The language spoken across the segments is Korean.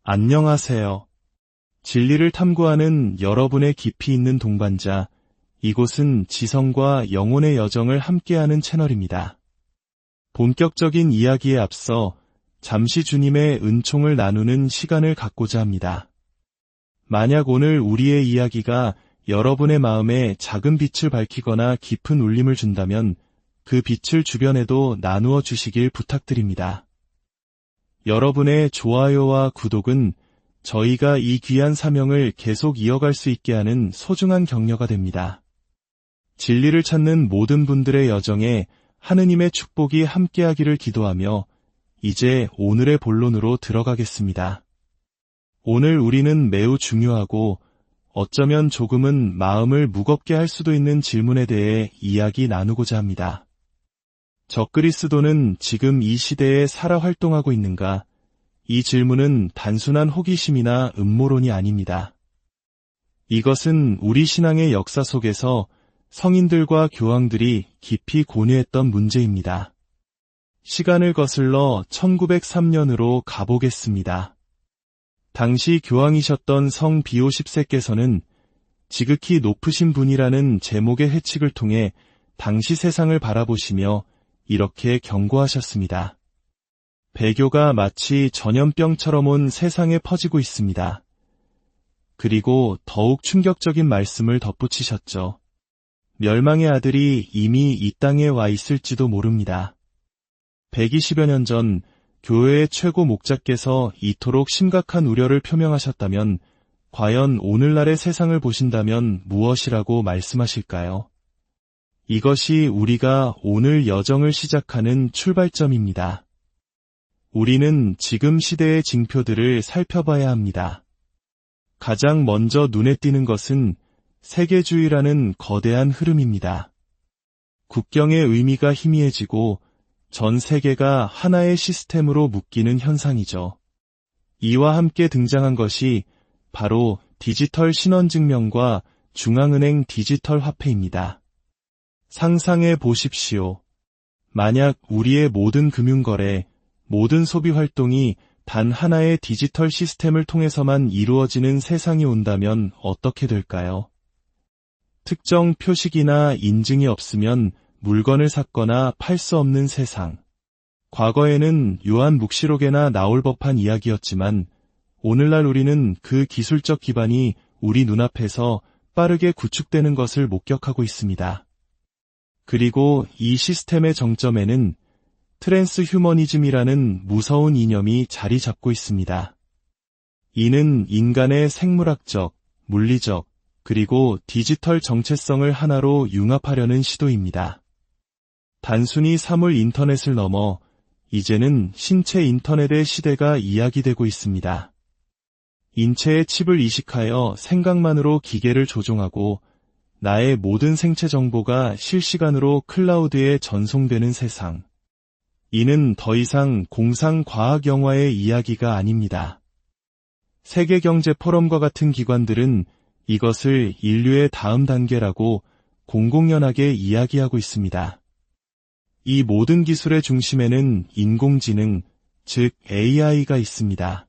안녕하세요. 진리를 탐구하는 여러분의 깊이 있는 동반자, 이곳은 지성과 영혼의 여정을 함께하는 채널입니다. 본격적인 이야기에 앞서 잠시 주님의 은총을 나누는 시간을 갖고자 합니다. 만약 오늘 우리의 이야기가 여러분의 마음에 작은 빛을 밝히거나 깊은 울림을 준다면 그 빛을 주변에도 나누어 주시길 부탁드립니다. 여러분의 좋아요와 구독은 저희가 이 귀한 사명을 계속 이어갈 수 있게 하는 소중한 격려가 됩니다. 진리를 찾는 모든 분들의 여정에 하느님의 축복이 함께하기를 기도하며 이제 오늘의 본론으로 들어가겠습니다. 오늘 우리는 매우 중요하고 어쩌면 조금은 마음을 무겁게 할 수도 있는 질문에 대해 이야기 나누고자 합니다. 적그리스도는 지금 이 시대에 살아 활동하고 있는가? 이 질문은 단순한 호기심이나 음모론이 아닙니다. 이것은 우리 신앙의 역사 속에서 성인들과 교황들이 깊이 고뇌했던 문제입니다. 시간을 거슬러 1903년으로 가보겠습니다. 당시 교황이셨던 성 비오 10세께서는 지극히 높으신 분이라는 제목의 해칙을 통해 당시 세상을 바라보시며 이렇게 경고하셨습니다. 배교가 마치 전염병처럼 온 세상에 퍼지고 있습니다. 그리고 더욱 충격적인 말씀을 덧붙이셨죠. 멸망의 아들이 이미 이 땅에 와 있을지도 모릅니다. 120여 년 전 교회의 최고 목자께서 이토록 심각한 우려를 표명하셨다면 과연 오늘날의 세상을 보신다면 무엇이라고 말씀하실까요? 이것이 우리가 오늘 여정을 시작하는 출발점입니다. 우리는 지금 시대의 징표들을 살펴봐야 합니다. 가장 먼저 눈에 띄는 것은 세계주의라는 거대한 흐름입니다. 국경의 의미가 희미해지고 전 세계가 하나의 시스템으로 묶이는 현상이죠. 이와 함께 등장한 것이 바로 디지털 신원증명과 중앙은행 디지털 화폐입니다. 상상해 보십시오. 만약 우리의 모든 금융거래, 모든 소비활동이 단 하나의 디지털 시스템을 통해서만 이루어지는 세상이 온다면 어떻게 될까요? 특정 표식이나 인증이 없으면 물건을 샀거나 팔 수 없는 세상. 과거에는 요한 묵시록에나 나올 법한 이야기였지만 오늘날 우리는 그 기술적 기반이 우리 눈앞에서 빠르게 구축되는 것을 목격하고 있습니다. 그리고 이 시스템의 정점에는 트랜스휴머니즘이라는 무서운 이념이 자리 잡고 있습니다. 이는 인간의 생물학적, 물리적, 그리고 디지털 정체성을 하나로 융합하려는 시도입니다. 단순히 사물 인터넷을 넘어 이제는 신체 인터넷의 시대가 이야기되고 있습니다. 인체의 칩을 이식하여 생각만으로 기계를 조종하고 나의 모든 생체 정보가 실시간으로 클라우드에 전송되는 세상. 이는 더 이상 공상과학 영화의 이야기가 아닙니다. 세계경제포럼과 같은 기관들은 이것을 인류의 다음 단계라고 공공연하게 이야기하고 있습니다. 이 모든 기술의 중심에는 인공지능, 즉 AI가 있습니다.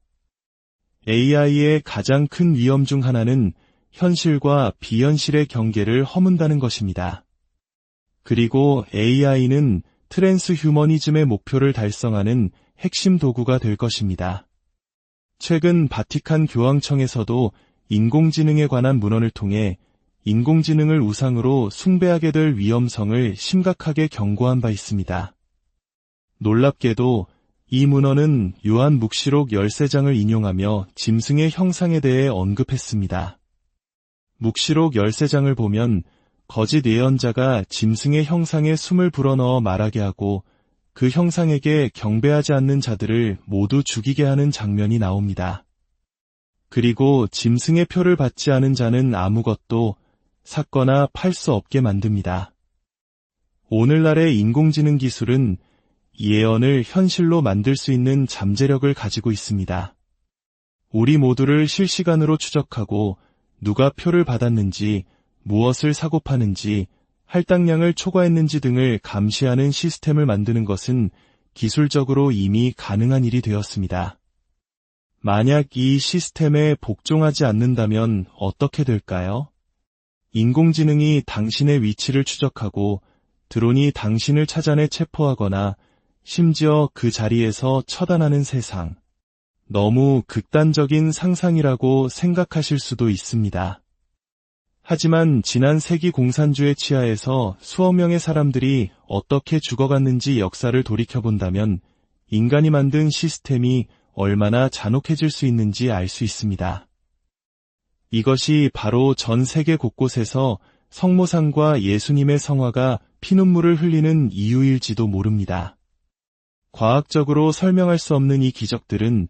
AI의 가장 큰 위험 중 하나는 현실과 비현실의 경계를 허문다는 것입니다. 그리고 AI는 트랜스휴머니즘의 목표를 달성하는 핵심 도구가 될 것입니다. 최근 바티칸 교황청에서도 인공지능에 관한 문헌을 통해 인공지능을 우상으로 숭배하게 될 위험성을 심각하게 경고한 바 있습니다. 놀랍게도 이 문헌은 요한 묵시록 13장을 인용하며 짐승의 형상에 대해 언급했습니다. 묵시록 13장을 보면 거짓 예언자가 짐승의 형상에 숨을 불어넣어 말하게 하고 그 형상에게 경배하지 않는 자들을 모두 죽이게 하는 장면이 나옵니다. 그리고 짐승의 표를 받지 않은 자는 아무것도 샀거나 팔 수 없게 만듭니다. 오늘날의 인공지능 기술은 예언을 현실로 만들 수 있는 잠재력을 가지고 있습니다. 우리 모두를 실시간으로 추적하고 누가 표를 받았는지, 무엇을 사고 파는지, 할당량을 초과했는지 등을 감시하는 시스템을 만드는 것은 기술적으로 이미 가능한 일이 되었습니다. 만약 이 시스템에 복종하지 않는다면 어떻게 될까요? 인공지능이 당신의 위치를 추적하고 드론이 당신을 찾아내 체포하거나 심지어 그 자리에서 처단하는 세상. 너무 극단적인 상상이라고 생각하실 수도 있습니다. 하지만 지난 세기 공산주의 치하에서 수억 명의 사람들이 어떻게 죽어갔는지 역사를 돌이켜본다면 인간이 만든 시스템이 얼마나 잔혹해질 수 있는지 알 수 있습니다. 이것이 바로 전 세계 곳곳에서 성모상과 예수님의 성화가 피눈물을 흘리는 이유일지도 모릅니다. 과학적으로 설명할 수 없는 이 기적들은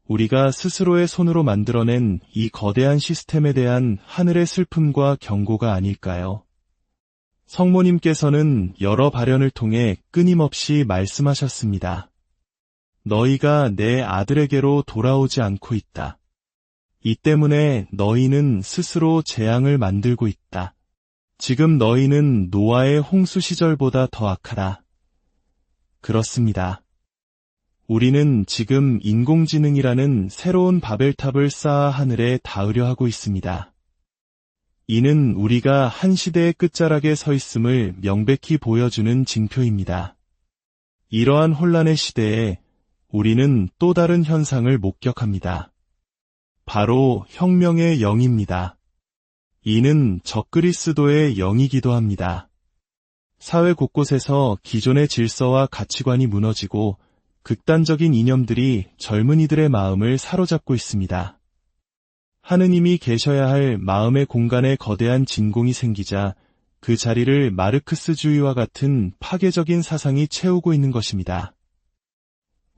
우리가 스스로의 손으로 만들어낸 이 거대한 시스템에 대한 하늘의 슬픔과 경고가 아닐까요? 성모님께서는 여러 발현을 통해 끊임없이 말씀하셨습니다. 너희가 내 아들에게로 돌아오지 않고 있다. 이 때문에 너희는 스스로 재앙을 만들고 있다. 지금 너희는 노아의 홍수 시절보다 더 악하다. 그렇습니다. 우리는 지금 인공지능이라는 새로운 바벨탑을 쌓아 하늘에 닿으려 하고 있습니다. 이는 우리가 한 시대의 끝자락에 서 있음을 명백히 보여주는 징표입니다. 이러한 혼란의 시대에 우리는 또 다른 현상을 목격합니다. 바로 혁명의 영입니다. 이는 적그리스도의 영이기도 합니다. 사회 곳곳에서 기존의 질서와 가치관이 무너지고 극단적인 이념들이 젊은이들의 마음을 사로잡고 있습니다. 하느님이 계셔야 할 마음의 공간에 거대한 진공이 생기자 그 자리를 마르크스주의와 같은 파괴적인 사상이 채우고 있는 것입니다.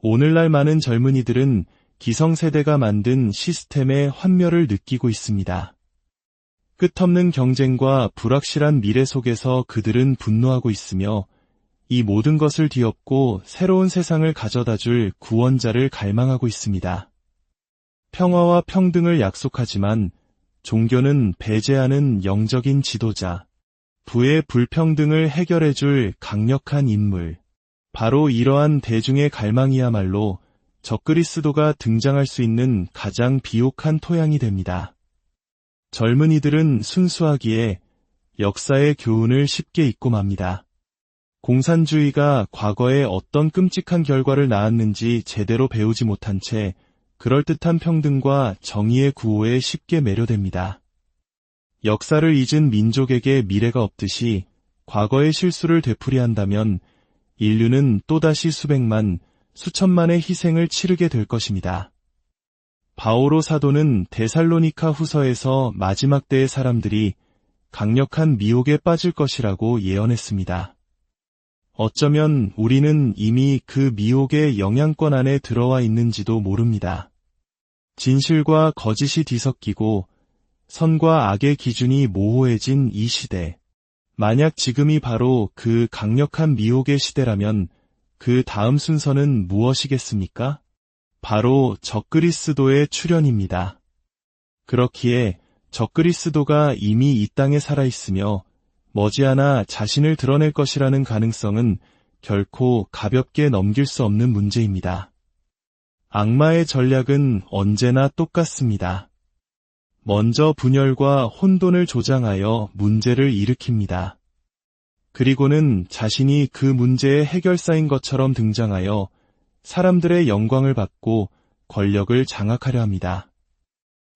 오늘날 많은 젊은이들은 기성세대가 만든 시스템의 환멸을 느끼고 있습니다. 끝없는 경쟁과 불확실한 미래 속에서 그들은 분노하고 있으며 이 모든 것을 뒤엎고 새로운 세상을 가져다줄 구원자를 갈망하고 있습니다. 평화와 평등을 약속하지만 종교는 배제하는 영적인 지도자, 부의 불평등을 해결해줄 강력한 인물, 바로 이러한 대중의 갈망이야말로 적그리스도가 등장할 수 있는 가장 비옥한 토양이 됩니다. 젊은이들은 순수하기에 역사의 교훈을 쉽게 잊고 맙니다. 공산주의가 과거에 어떤 끔찍한 결과를 낳았는지 제대로 배우지 못한 채 그럴듯한 평등과 정의의 구호에 쉽게 매료됩니다. 역사를 잊은 민족에게 미래가 없듯이 과거의 실수를 되풀이한다면 인류는 또다시 수백만, 수천만의 희생을 치르게 될 것입니다. 바오로 사도는 데살로니카 후서에서 마지막 때의 사람들이 강력한 미혹에 빠질 것이라고 예언했습니다. 어쩌면 우리는 이미 그 미혹의 영향권 안에 들어와 있는지도 모릅니다. 진실과 거짓이 뒤섞이고 선과 악의 기준이 모호해진 이 시대. 만약 지금이 바로 그 강력한 미혹의 시대라면 그 다음 순서는 무엇이겠습니까? 바로 적그리스도의 출현입니다. 그렇기에 적그리스도가 이미 이 땅에 살아있으며 머지않아 자신을 드러낼 것이라는 가능성은 결코 가볍게 넘길 수 없는 문제입니다. 악마의 전략은 언제나 똑같습니다. 먼저 분열과 혼돈을 조장하여 문제를 일으킵니다. 그리고는 자신이 그 문제의 해결사인 것처럼 등장하여 사람들의 영광을 받고 권력을 장악하려 합니다.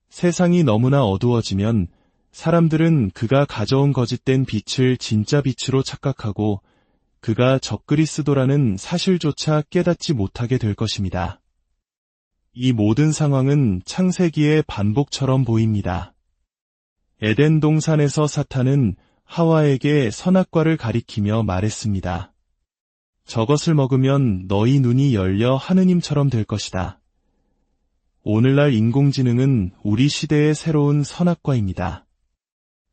세상이 너무나 어두워지면 사람들은 그가 가져온 거짓된 빛을 진짜 빛으로 착각하고 그가 적그리스도라는 사실조차 깨닫지 못하게 될 것입니다. 이 모든 상황은 창세기의 반복처럼 보입니다. 에덴 동산에서 사탄은 하와에게 선악과를 가리키며 말했습니다. 저것을 먹으면 너희 눈이 열려 하느님처럼 될 것이다. 오늘날 인공지능은 우리 시대의 새로운 선악과입니다.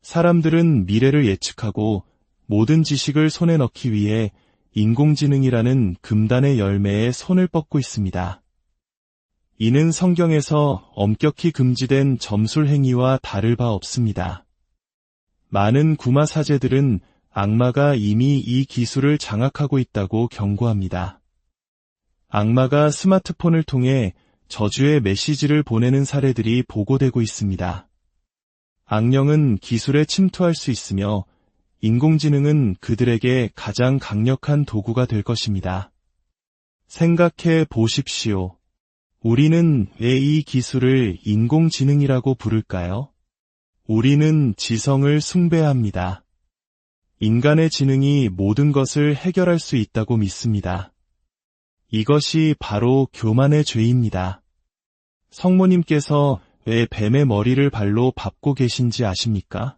사람들은 미래를 예측하고 모든 지식을 손에 넣기 위해 인공지능이라는 금단의 열매에 손을 뻗고 있습니다. 이는 성경에서 엄격히 금지된 점술 행위와 다를 바 없습니다. 많은 구마 사제들은 악마가 이미 이 기술을 장악하고 있다고 경고합니다. 악마가 스마트폰을 통해 저주의 메시지를 보내는 사례들이 보고되고 있습니다. 악령은 기술에 침투할 수 있으며 인공지능은 그들에게 가장 강력한 도구가 될 것입니다. 생각해 보십시오. 우리는 왜 이 기술을 인공지능이라고 부를까요? 우리는 지성을 숭배합니다. 인간의 지능이 모든 것을 해결할 수 있다고 믿습니다. 이것이 바로 교만의 죄입니다. 성모님께서 왜 뱀의 머리를 발로 밟고 계신지 아십니까?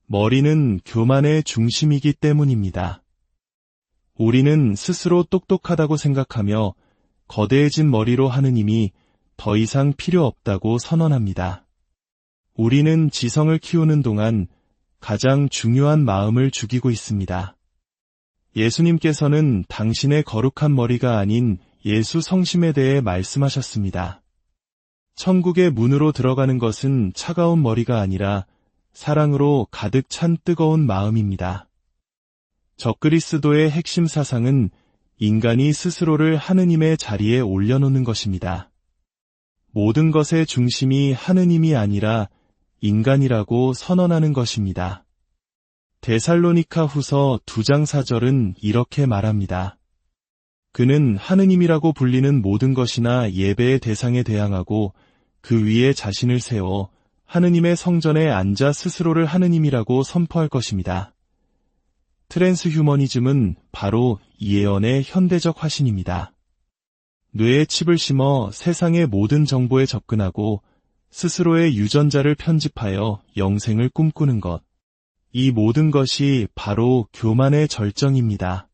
머리는 교만의 중심이기 때문입니다. 우리는 스스로 똑똑하다고 생각하며 거대해진 머리로 하느님이 더 이상 필요 없다고 선언합니다. 우리는 지성을 키우는 동안 가장 중요한 마음을 죽이고 있습니다. 예수님께서는 당신의 거룩한 머리가 아닌 예수 성심에 대해 말씀하셨습니다. 천국의 문으로 들어가는 것은 차가운 머리가 아니라 사랑으로 가득 찬 뜨거운 마음입니다. 적그리스도의 핵심 사상은 인간이 스스로를 하느님의 자리에 올려놓는 것입니다. 모든 것의 중심이 하느님이 아니라 인간이라고 선언하는 것입니다. 데살로니가 후서 2장 4절은 이렇게 말합니다. 그는 하느님이라고 불리는 모든 것이나 예배의 대상에 대항하고 그 위에 자신을 세워 하느님의 성전에 앉아 스스로를 하느님이라고 선포할 것입니다. 트랜스휴머니즘은 바로 이 예언의 현대적 화신입니다. 뇌에 칩을 심어 세상의 모든 정보에 접근하고 스스로의 유전자를 편집하여 영생을 꿈꾸는 것. 이 모든 것이 바로 교만의 절정입니다.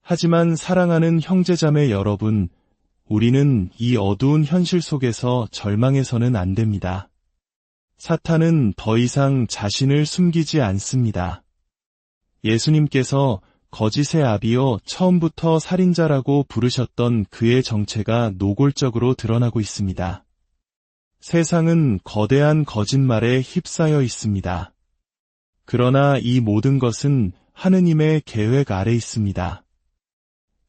하지만 사랑하는 형제자매 여러분, 우리는 이 어두운 현실 속에서 절망해서는 안 됩니다. 사탄은 더 이상 자신을 숨기지 않습니다. 예수님께서 거짓의 아비요 처음부터 살인자라고 부르셨던 그의 정체가 노골적으로 드러나고 있습니다. 세상은 거대한 거짓말에 휩싸여 있습니다. 그러나 이 모든 것은 하느님의 계획 아래 있습니다.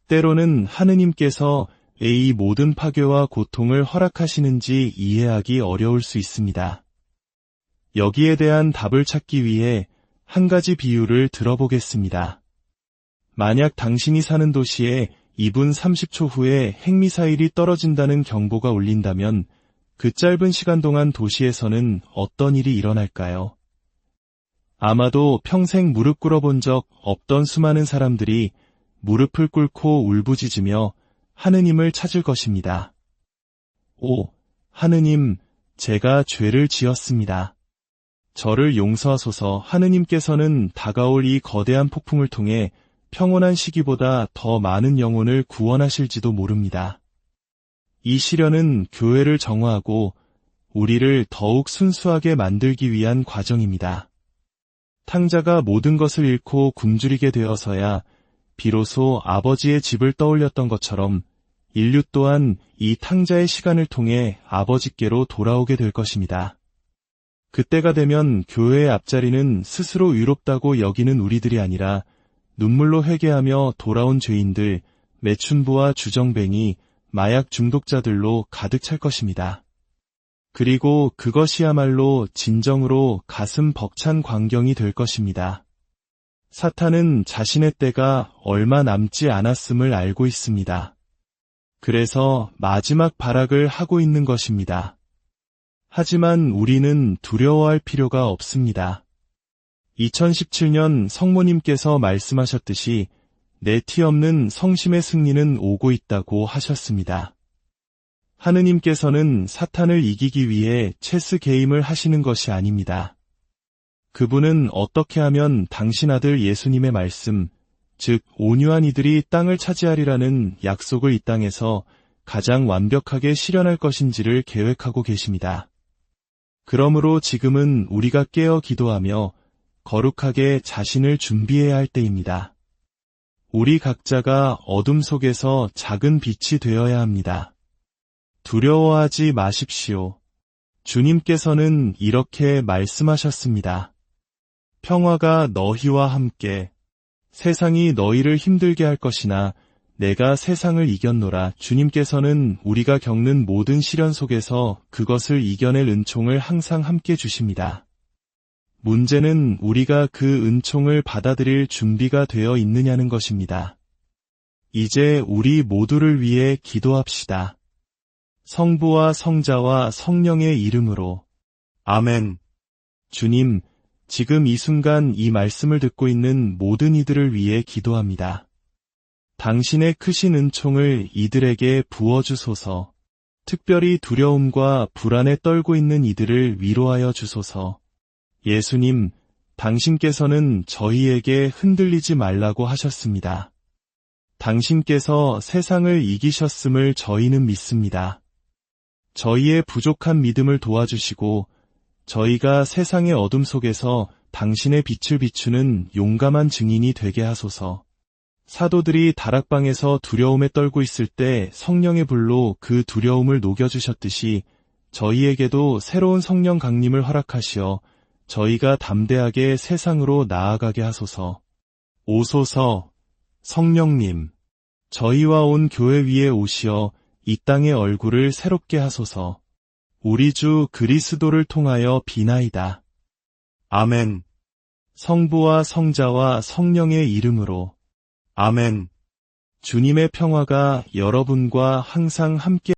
때로는 하느님께서 왜 이 모든 파괴와 고통을 허락하시는지 이해하기 어려울 수 있습니다. 여기에 대한 답을 찾기 위해 한 가지 비유를 들어보겠습니다. 만약 당신이 사는 도시에 2분 30초 후에 핵미사일이 떨어진다는 경보가 울린다면 그 짧은 시간 동안 도시에서는 어떤 일이 일어날까요? 아마도 평생 무릎 꿇어본 적 없던 수많은 사람들이 무릎을 꿇고 울부짖으며 하느님을 찾을 것입니다. 오, 하느님, 제가 죄를 지었습니다. 저를 용서하소서. 하느님께서는 다가올 이 거대한 폭풍을 통해 평온한 시기보다 더 많은 영혼을 구원하실지도 모릅니다. 이 시련은 교회를 정화하고 우리를 더욱 순수하게 만들기 위한 과정입니다. 탕자가 모든 것을 잃고 굶주리게 되어서야 비로소 아버지의 집을 떠올렸던 것처럼 인류 또한 이 탕자의 시간을 통해 아버지께로 돌아오게 될 것입니다. 그때가 되면 교회의 앞자리는 스스로 의롭다고 여기는 우리들이 아니라 눈물로 회개하며 돌아온 죄인들, 매춘부와 주정뱅이, 마약 중독자들로 가득 찰 것입니다. 그리고 그것이야말로 진정으로 가슴 벅찬 광경이 될 것입니다. 사탄은 자신의 때가 얼마 남지 않았음을 알고 있습니다. 그래서 마지막 발악을 하고 있는 것입니다. 하지만 우리는 두려워할 필요가 없습니다. 2017년 성모님께서 말씀하셨듯이 내 티 없는 성심의 승리는 오고 있다고 하셨습니다. 하느님께서는 사탄을 이기기 위해 체스 게임을 하시는 것이 아닙니다. 그분은 어떻게 하면 당신 아들 예수님의 말씀, 즉 온유한 이들이 땅을 차지하리라는 약속을 이 땅에서 가장 완벽하게 실현할 것인지를 계획하고 계십니다. 그러므로 지금은 우리가 깨어 기도하며 거룩하게 자신을 준비해야 할 때입니다. 우리 각자가 어둠 속에서 작은 빛이 되어야 합니다. 두려워하지 마십시오. 주님께서는 이렇게 말씀하셨습니다. 평화가 너희와 함께. 세상이 너희를 힘들게 할 것이나 내가 세상을 이겼노라. 주님께서는 우리가 겪는 모든 시련 속에서 그것을 이겨낼 은총을 항상 함께 주십니다. 문제는 우리가 그 은총을 받아들일 준비가 되어 있느냐는 것입니다. 이제 우리 모두를 위해 기도합시다. 성부와 성자와 성령의 이름으로. 아멘. 주님, 지금 이 순간 이 말씀을 듣고 있는 모든 이들을 위해 기도합니다. 당신의 크신 은총을 이들에게 부어주소서. 특별히 두려움과 불안에 떨고 있는 이들을 위로하여 주소서. 예수님, 당신께서는 저희에게 흔들리지 말라고 하셨습니다. 당신께서 세상을 이기셨음을 저희는 믿습니다. 저희의 부족한 믿음을 도와주시고 저희가 세상의 어둠 속에서 당신의 빛을 비추는 용감한 증인이 되게 하소서. 사도들이 다락방에서 두려움에 떨고 있을 때 성령의 불로 그 두려움을 녹여주셨듯이 저희에게도 새로운 성령 강림을 허락하시어 저희가 담대하게 세상으로 나아가게 하소서. 오소서. 성령님, 저희와 온 교회 위에 오시어 이 땅의 얼굴을 새롭게 하소서. 우리 주 그리스도를 통하여 비나이다. 아멘. 성부와 성자와 성령의 이름으로. 아멘. 주님의 평화가 여러분과 항상 함께